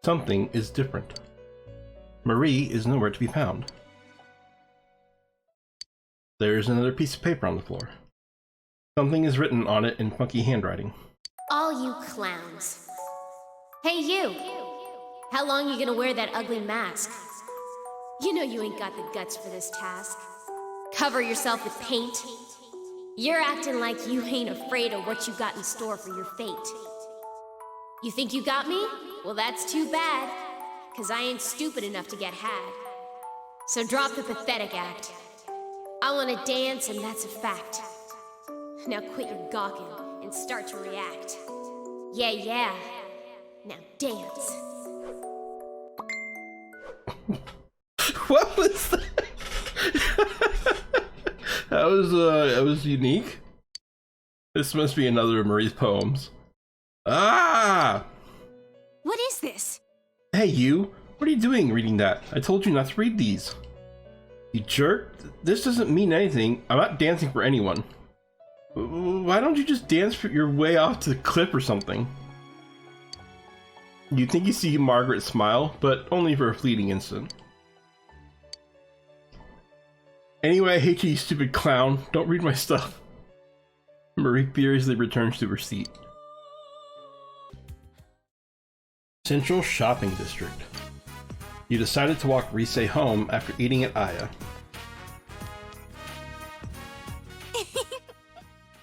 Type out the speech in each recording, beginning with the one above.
Something is different. Marie is nowhere to be found. There's another piece of paper on the floor. Something is written on it in funky handwriting. All you clowns. Hey you! How long you gonna wear that ugly mask? You know you ain't got the guts for this task. Cover yourself with paint. You're acting like you ain't afraid of what you got in store for your fate. You think you got me? Well, that's too bad, 'cause I ain't stupid enough to get had. So drop the pathetic act. I wanna dance, and that's a fact. Now quit your gawking and start to react. Yeah, yeah. Now dance. What was that? That was unique. This must be another of Marie's poems. Ah! What is this? Hey you, what are you doing reading that? I told you not to read these. You jerk, this doesn't mean anything. I'm not dancing for anyone. Why don't you just dance your way off to the cliff or something? You think you see Margaret smile, but only for a fleeting instant. Anyway, I hate you, you stupid clown. Don't read my stuff. Marie furiously returns to her seat. Central Shopping District. You decided to walk Rise home after eating at Aya.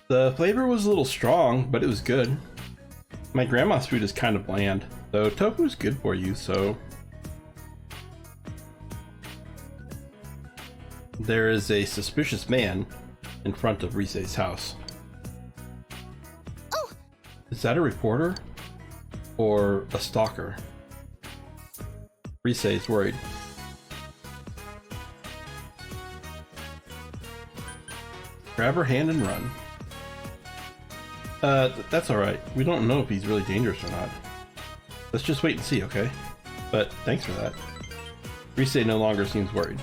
The flavor was a little strong, but it was good. My grandma's food is kind of bland, though tofu is good for you, so... There is a suspicious man in front of Rise's house. Oh! Is that a reporter? Or a stalker? Rise is worried. Grab her hand and run. That's alright. We don't know if he's really dangerous or not. Let's just wait and see, okay? But thanks for that. Rise no longer seems worried.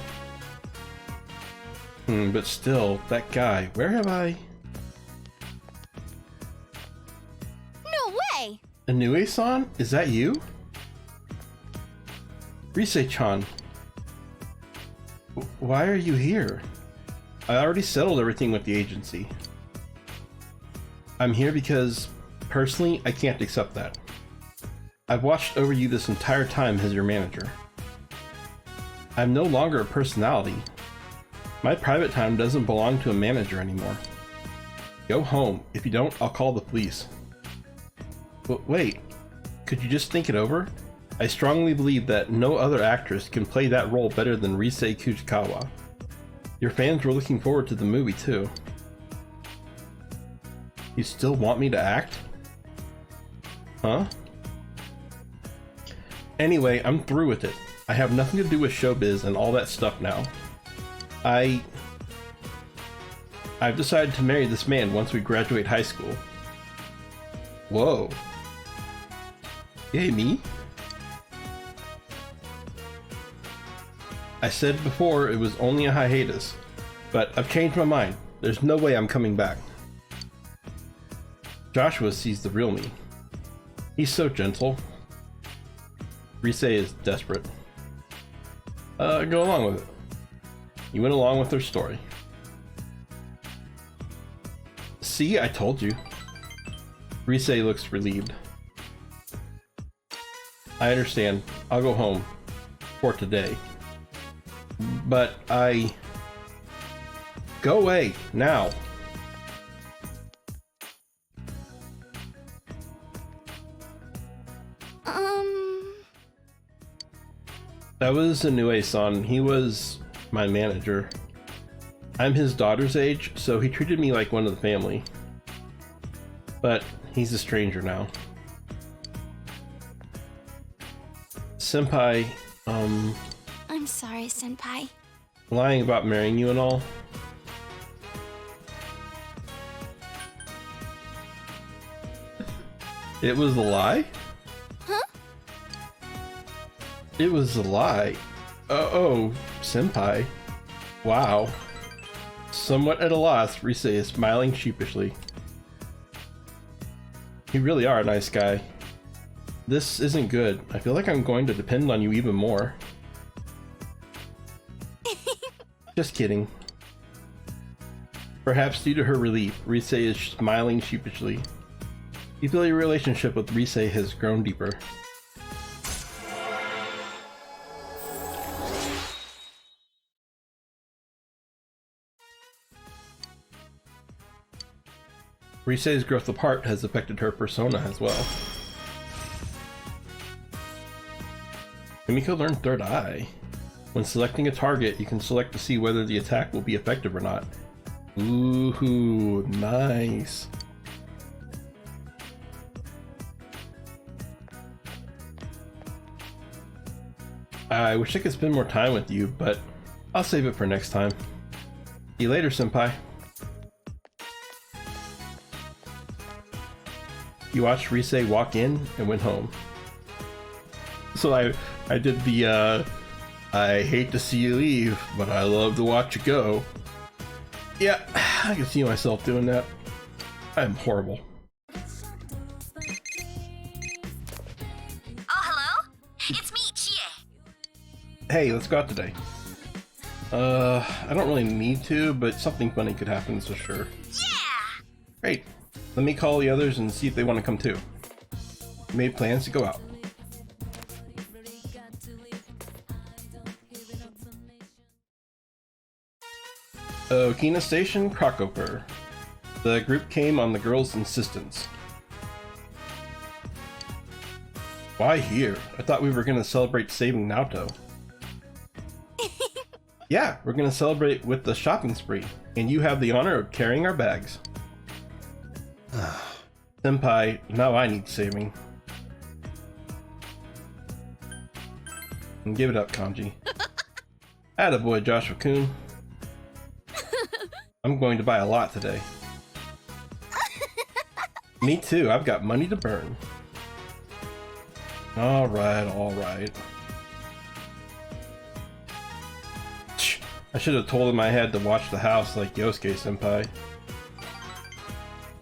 But still, that guy, where have I... No way! Inue-san? Is that you? Rise-chan. Why are you here? I already settled everything with the agency. I'm here because, personally, I can't accept that. I've watched over you this entire time as your manager. I'm no longer a personality. My private time doesn't belong to a manager anymore. Go home. If you don't, I'll call the police. But wait, could you just think it over? I strongly believe that no other actress can play that role better than Rise Kuchikawa. Your fans were looking forward to the movie too. You still want me to act? Huh? Anyway, I'm through with it. I have nothing to do with showbiz and all that stuff now. I've decided to marry this man once we graduate high school. Whoa. Yay, me? I said before it was only a hiatus, but I've changed my mind. There's no way I'm coming back. Joshua sees the real me. He's so gentle. Rise is desperate. Go along with it. You went along with her story. See, I told you. Rise looks relieved. I understand. I'll go home. For today. But Go away, now. That was Inue-san. He was my manager. I'm his daughter's age, so he treated me like one of the family. But he's a stranger now. Senpai, I'm sorry, Senpai. lying about marrying you and all. It was a lie? Huh? It was a lie. Oh, Senpai. Wow. Somewhat at a loss, Rise is smiling sheepishly. You really are a nice guy. This isn't good. I feel like I'm going to depend on you even more. Just kidding. Perhaps due to her relief, Rise is smiling sheepishly. You feel your relationship with Rise has grown deeper. Rise's growth apart has affected her persona as well. Himiko learned Third Eye. When selecting a target, you can select to see whether the attack will be effective or not. Ooh, nice. I wish I could spend more time with you, but I'll save it for next time. See you later, senpai. You watched Rise walk in and went home. So I did the I hate to see you leave, but I love to watch you go. Yeah, I can see myself doing that. I'm horrible. Oh, hello? It's me, Chie. Hey, let's go out today. I don't really need to, but something funny could happen, so sure. Yeah! Great. Let me call the others and see if they want to come too. We made plans to go out. Okina Station, Crockoper. The group came on the girls' insistence. Why here? I thought we were going to celebrate saving Naoto. Yeah, we're going to celebrate with the shopping spree, and you have the honor of carrying our bags. Senpai, now I need saving. And give it up, Kanji. Attaboy, Joshua-kun. I'm going to buy a lot today. Me too, I've got money to burn. Alright. I should have told him I had to watch the house like Yosuke senpai.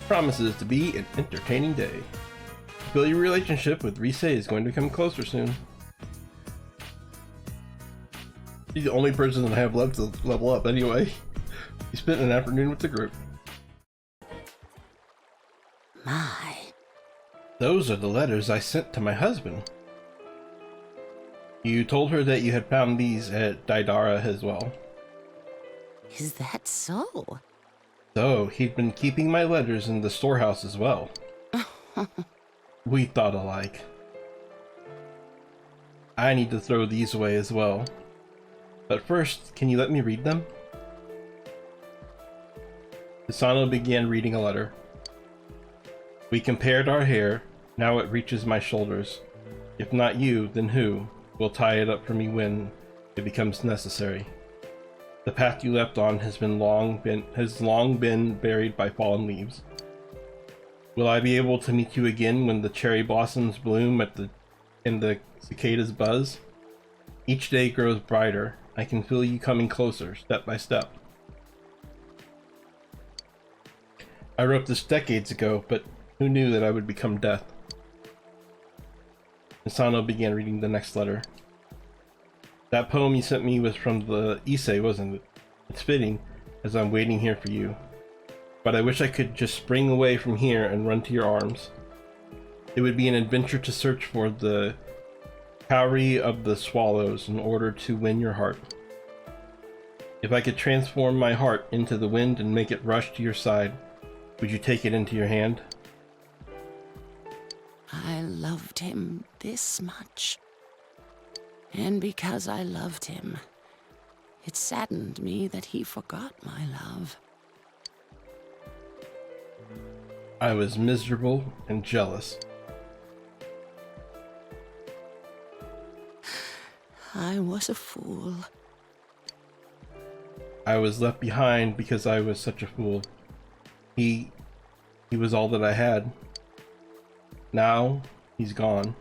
Promises to be an entertaining day. Feel your relationship with Rise is going to come closer soon. He's the only person that I have left to level up anyway. He spent an afternoon with the group. My. Those are the letters I sent to my husband. You told her that you had found these at Daidara as well. Is that so? So, he'd been keeping my letters in the storehouse as well. We thought alike. I need to throw these away as well. But first, can you let me read them? Hisano began reading a letter. We compared our hair, now it reaches my shoulders. If not you, then who will tie it up for me when it becomes necessary? The path you left on has long been buried by fallen leaves. Will I be able to meet you again when the cherry blossoms bloom and the cicadas buzz? Each day grows brighter. I can feel you coming closer, step by step. I wrote this decades ago, but who knew that I would become death? Hisano began reading the next letter. That poem you sent me was from the Issei, wasn't it? It's fitting, as I'm waiting here for you. But I wish I could just spring away from here and run to your arms. It would be an adventure to search for the cowrie of the swallows in order to win your heart. If I could transform my heart into the wind and make it rush to your side, would you take it into your hand? I loved him this much. And because I loved him, it saddened me that he forgot my love. I was miserable and jealous. I was a fool. I was left behind because I was such a fool. He was all that I had. Now, he's gone.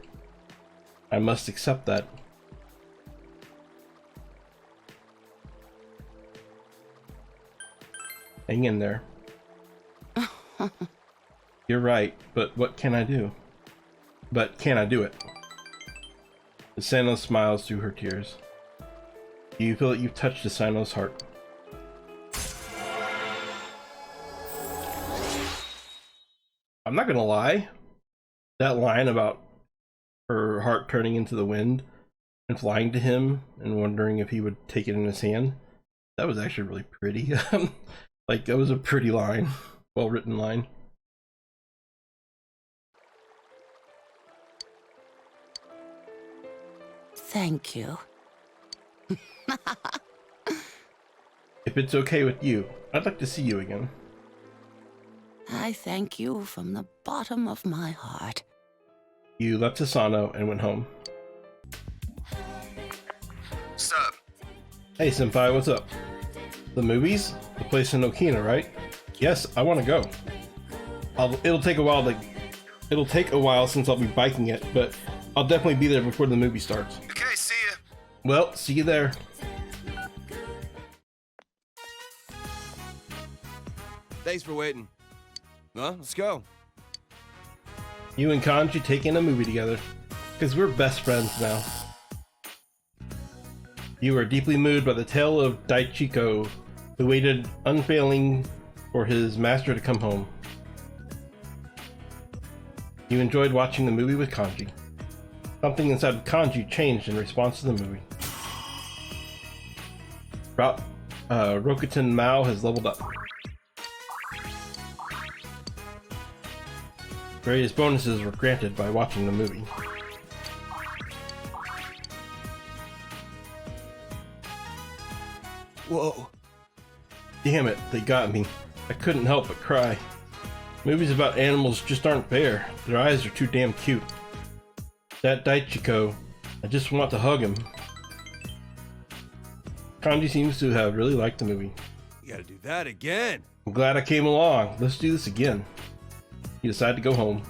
I must accept that. Hang in there. You're right, but what can I do? but can I do it? Asano smiles through her tears. Do you feel that you've touched Asano's heart? I'm not gonna lie. That line about her heart turning into the wind and flying to him and wondering if he would take it in his hand, that was actually really pretty. Like, that was a pretty line. Well written line. Thank you. If it's okay with you, I'd like to see you again. I thank you from the bottom of my heart. You left Asano and went home. Sup? Hey senpai, what's up? The movies? The place in Okina, right? Yes, I want to go. It'll take a while since I'll be biking it, but I'll definitely be there before the movie starts. Okay, see ya. Well, see you there. Thanks for waiting. Well, let's go. You and Kanji taking a movie together, because we're best friends now. You are deeply moved by the tale of Daichiko, who waited unfailing for his master to come home. You enjoyed watching the movie with Kanji. Something inside of Kanji changed in response to the movie. Rokuten Mao has leveled up. Various bonuses were granted by watching the movie. Whoa. Damn it, they got me. I couldn't help but cry. Movies about animals just aren't fair. Their eyes are too damn cute. That Daichiko, I just want to hug him. Kanji seems to have really liked the movie. You gotta do that again. I'm glad I came along. Let's do this again. He decided to go home.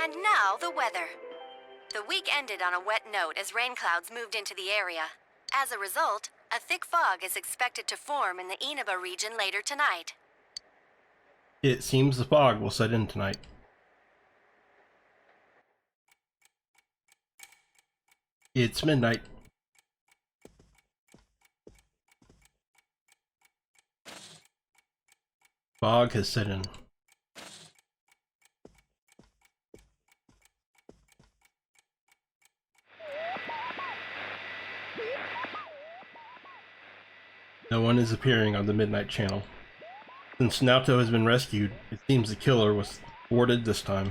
And now the weather. The week ended on a wet note as rain clouds moved into the area. As a result, a thick fog is expected to form in the Inaba region later tonight. It seems the fog will set in tonight. It's midnight. Fog has set in. No one is appearing on the Midnight Channel. Since Naoto has been rescued, it seems the killer was thwarted this time.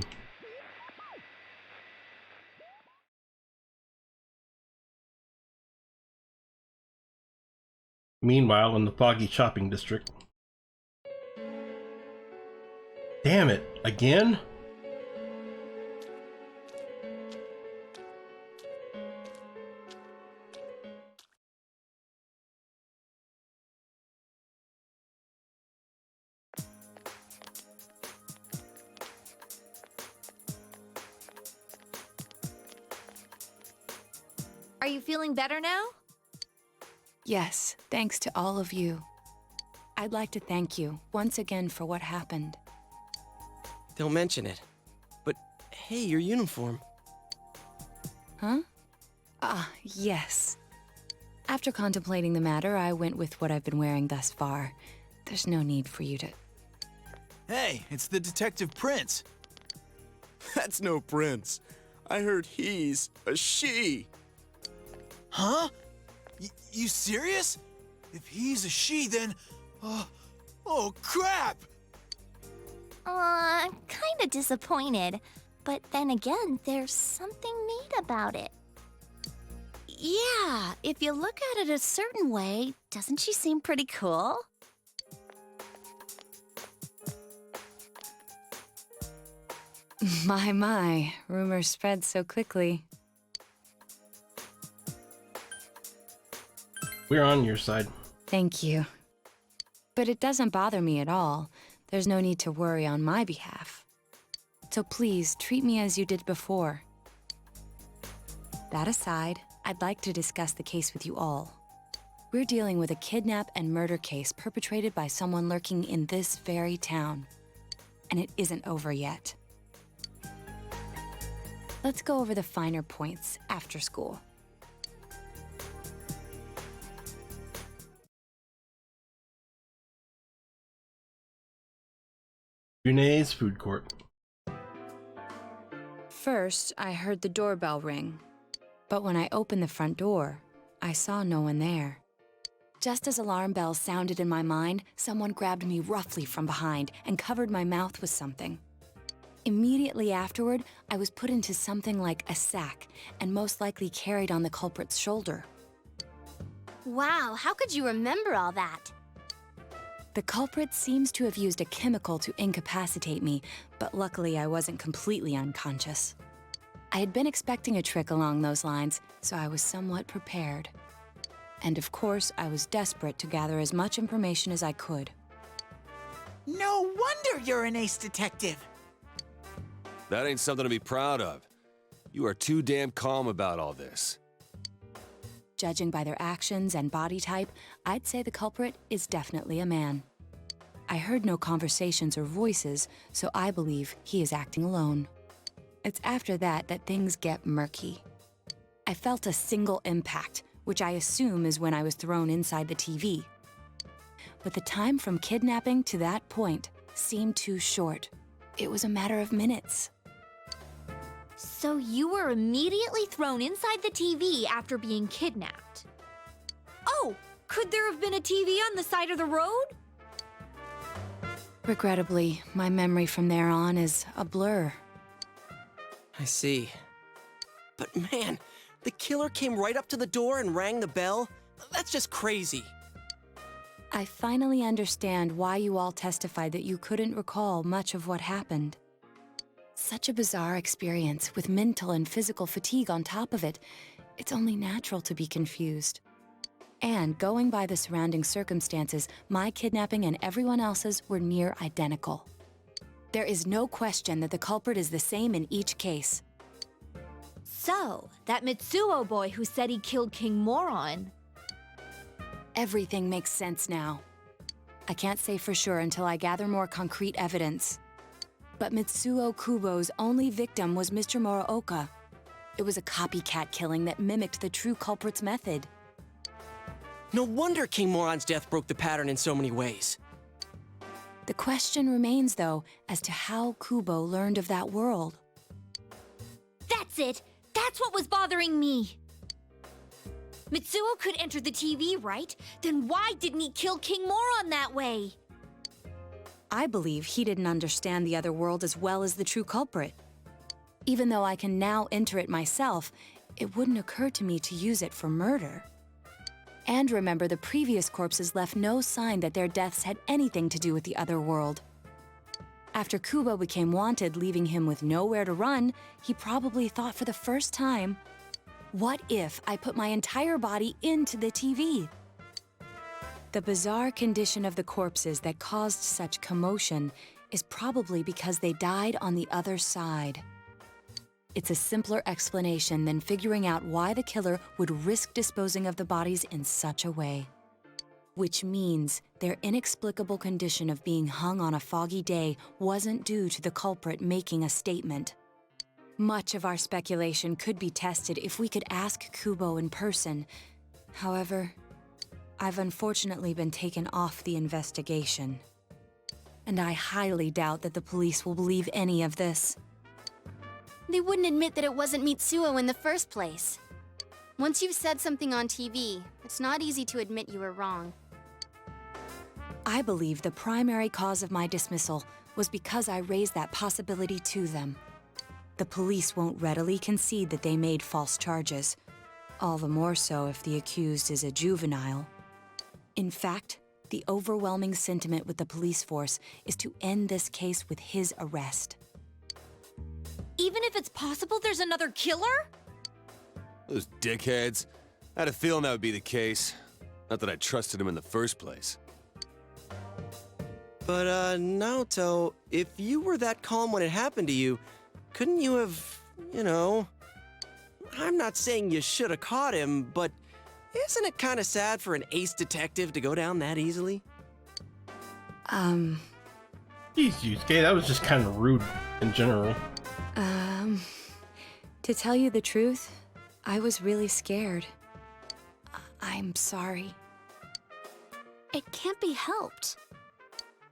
Meanwhile, in the foggy shopping district. Damn it, again? Are you feeling better now? Yes, thanks to all of you. I'd like to thank you once again for what happened. Don't mention it. But hey, your uniform. Huh? Yes. After contemplating the matter, I went with what I've been wearing thus far. There's no need for you to... Hey, it's the Detective Prince. That's no prince. I heard he's a she. Huh? You serious? If he's a she, then... oh, crap! I'm kinda disappointed. But then again, there's something neat about it. Yeah, if you look at it a certain way, doesn't she seem pretty cool? My, rumors spread so quickly. We're on your side. Thank you. But it doesn't bother me at all. There's no need to worry on my behalf. So please, treat me as you did before. That aside, I'd like to discuss the case with you all. We're dealing with a kidnap and murder case perpetrated by someone lurking in this very town. And it isn't over yet. Let's go over the finer points after school. Yune's food court. First, I heard the doorbell ring. But when I opened the front door, I saw no one there. Just as alarm bells sounded in my mind, someone grabbed me roughly from behind and covered my mouth with something. Immediately afterward, I was put into something like a sack and most likely carried on the culprit's shoulder. Wow, how could you remember all that? The culprit seems to have used a chemical to incapacitate me, but luckily I wasn't completely unconscious. I had been expecting a trick along those lines, so I was somewhat prepared. And of course, I was desperate to gather as much information as I could. No wonder you're an ace detective. That ain't something to be proud of. You are too damn calm about all this. Judging by their actions and body type, I'd say the culprit is definitely a man. I heard no conversations or voices, so I believe he is acting alone. It's after that that things get murky. I felt a single impact, which I assume is when I was thrown inside the TV. But the time from kidnapping to that point seemed too short. It was a matter of minutes. So you were immediately thrown inside the TV after being kidnapped. Oh, could there have been a TV on the side of the road? Regrettably, my memory from there on is a blur. I see. But man, the killer came right up to the door and rang the bell? That's just crazy. I finally understand why you all testified that you couldn't recall much of what happened. Such a bizarre experience with mental and physical fatigue on top of it. It's only natural to be confused. And going by the surrounding circumstances, my kidnapping and everyone else's were near identical. There is no question that the culprit is the same in each case. So, that Mitsuo boy who said he killed King Moron. Everything makes sense now. I can't say for sure until I gather more concrete evidence. But Mitsuo Kubo's only victim was Mr. Muraoka. It was a copycat killing that mimicked the true culprit's method. No wonder King Moron's death broke the pattern in so many ways. The question remains, though, as to how Kubo learned of that world. That's it! That's what was bothering me! Mitsuo could enter the TV, right? Then why didn't he kill King Moron that way? I believe he didn't understand the other world as well as the true culprit. Even though I can now enter it myself, it wouldn't occur to me to use it for murder. And remember, the previous corpses left no sign that their deaths had anything to do with the other world. After Kubo became wanted, leaving him with nowhere to run, he probably thought for the first time, what if I put my entire body into the TV? The bizarre condition of the corpses that caused such commotion is probably because they died on the other side. It's a simpler explanation than figuring out why the killer would risk disposing of the bodies in such a way. Which means their inexplicable condition of being hung on a foggy day wasn't due to the culprit making a statement. Much of our speculation could be tested if we could ask Kubo in person. However, I've unfortunately been taken off the investigation. And I highly doubt that the police will believe any of this. They wouldn't admit that it wasn't Mitsuo in the first place. Once you've said something on TV, it's not easy to admit you were wrong. I believe the primary cause of my dismissal was because I raised that possibility to them. The police won't readily concede that they made false charges, all the more so if the accused is a juvenile. In fact, the overwhelming sentiment with the police force is to end this case with his arrest. Even if it's possible there's another killer? Those dickheads. I had a feeling that would be the case. Not that I trusted him in the first place. But, Naoto, if you were that calm when it happened to you, couldn't you have, I'm not saying you should have caught him, but isn't it kind of sad for an ace detective to go down that easily? Jeez, Yusuke, that was just kind of rude in general. To tell you the truth, I was really scared. I'm sorry. It can't be helped.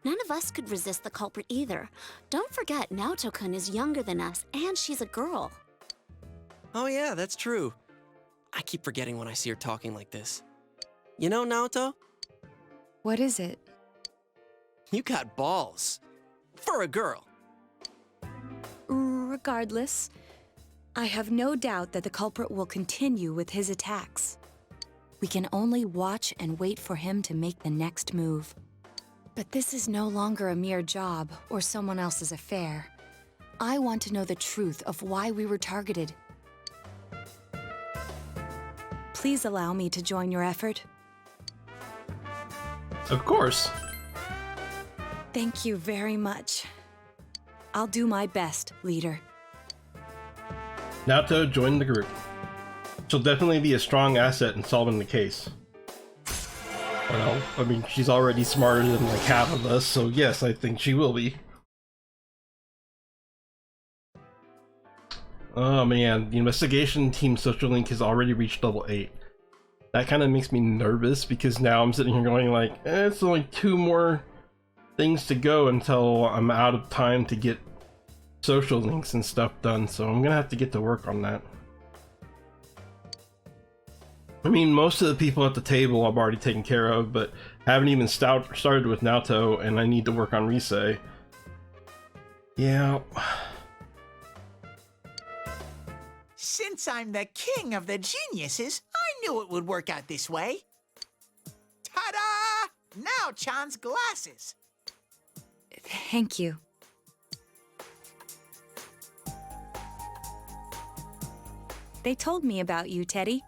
None of us could resist the culprit either. Don't forget, Naoto-kun is younger than us, and she's a girl. Oh yeah, that's true. I keep forgetting when I see her talking like this. You know, Naoto? What is it? You got balls. For a girl. Regardless, I have no doubt that the culprit will continue with his attacks. We can only watch and wait for him to make the next move. But this is no longer a mere job or someone else's affair. I want to know the truth of why we were targeted. Please allow me to join your effort. Of course. Thank you very much. I'll do my best, leader. Naoto joined the group. She'll definitely be a strong asset in solving the case. Well, I mean, she's already smarter than like half of us, so yes, I think she will be. Oh man, the investigation team social link has already reached level 8. That kind of makes me nervous because now I'm sitting here going like, it's only 2 more things to go until I'm out of time to get social links and stuff done, so I'm gonna have to get to work on that. I mean, most of the people at the table I've already taken care of, but haven't even started with Naoto, and I need to work on Rise. Yeah. Since I'm the king of the geniuses, I knew it would work out this way. Ta-da! Now Chan's glasses. Thank you. They told me about you, Teddy.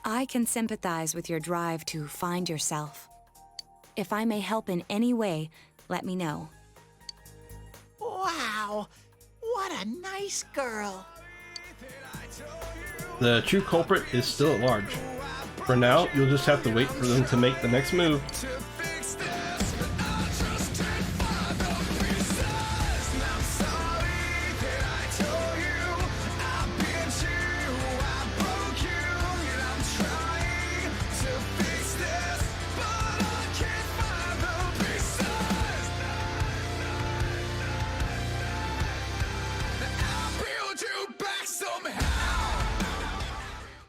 I can sympathize with your drive to find yourself. If I may help in any way, let me know. Wow, what a nice girl. The true culprit is still at large. For now, you'll just have to wait for them to make the next move.